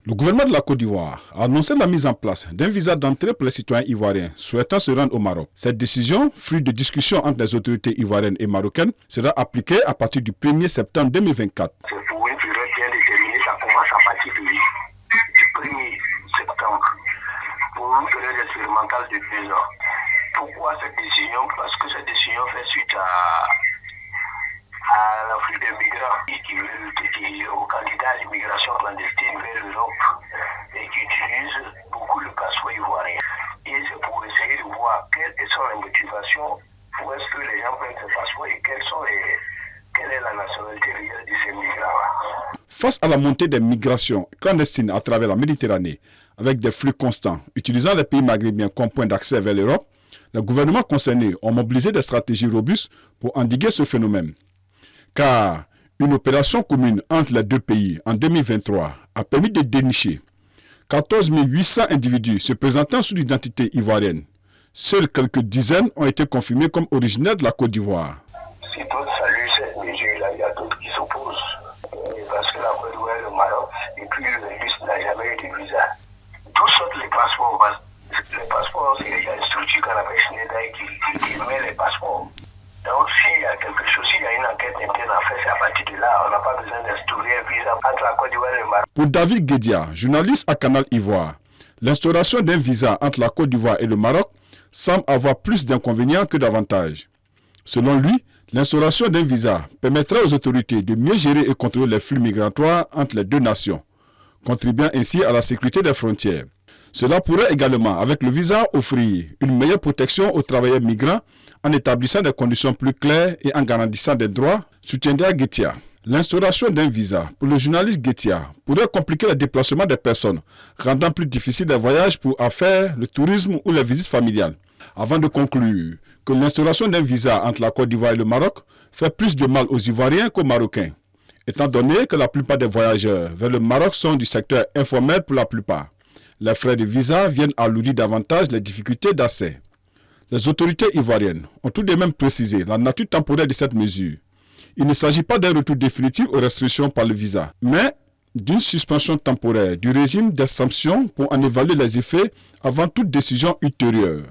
Le gouvernement de la Côte d'Ivoire a annoncé la mise en place d'un visa d'entrée pour les citoyens ivoiriens souhaitant se rendre au Maroc. Cette décision, fruit de discussions entre les autorités ivoiriennes et marocaines, sera appliquée à partir du 1er septembre 2024. C'est pour une période bien déterminée, ça commence à partir du 1er septembre pour une période expérimentale de 2 ans. Pourquoi cette décision? Parce que cette décision fait suite à l'afflux des migrants aux candidats à l'immigration clandestine vers l'Europe et qui utilisent beaucoup le passeport ivoirien. Et c'est pour essayer de voir quelles sont les motivations, où est-ce que les gens prennent ce passeport et quelle est la nationalité réelle de ces migrants-là. Face à la montée des migrations clandestines à travers la Méditerranée, avec des flux constants, utilisant les pays maghrébins comme point d'accès vers l'Europe, les gouvernements concernés ont mobilisé des stratégies robustes pour endiguer ce phénomène. Car une opération commune entre les deux pays en 2023 a permis de dénicher 14 800 individus se présentant sous l'identité ivoirienne. Seules quelques dizaines ont été confirmés comme originaires de la Côte d'Ivoire. Si d'autres saluent cette mesure-là, il y a d'autres qui s'opposent. Parce que la Côte d'Ivoire et le Maroc, depuis le ministre n'a jamais eu de visa. D'où sortent les passeports? Les passeports, il y a une structure qu'on appelle Schneider qui met les passeports. Donc s'il y a quelque chose, s'il y a une enquête interne à faire, c'est à partir de là, on n'a pas besoin d'instaurer un visa entre la Côte d'Ivoire et le Maroc. Pour David Guédia, journaliste à Canal Ivoire, l'instauration d'un visa entre la Côte d'Ivoire et le Maroc semble avoir plus d'inconvénients que d'avantages. Selon lui, l'instauration d'un visa permettra aux autorités de mieux gérer et contrôler les flux migratoires entre les deux nations, contribuant ainsi à la sécurité des frontières. Cela pourrait également, avec le visa, offrir une meilleure protection aux travailleurs migrants en établissant des conditions plus claires et en garantissant des droits, soutiendra Guétia. L'instauration d'un visa pour le journaliste Guétia pourrait compliquer le déplacement des personnes, rendant plus difficile les voyages pour affaires, le tourisme ou les visites familiales. Avant de conclure que l'instauration d'un visa entre la Côte d'Ivoire et le Maroc fait plus de mal aux Ivoiriens qu'aux Marocains, étant donné que la plupart des voyageurs vers le Maroc sont du secteur informel pour la plupart. Les frais de visa viennent alourdir davantage les difficultés d'accès. Les autorités ivoiriennes ont tout de même précisé la nature temporaire de cette mesure. Il ne s'agit pas d'un retour définitif aux restrictions par le visa, mais d'une suspension temporaire du régime des sanctions pour en évaluer les effets avant toute décision ultérieure.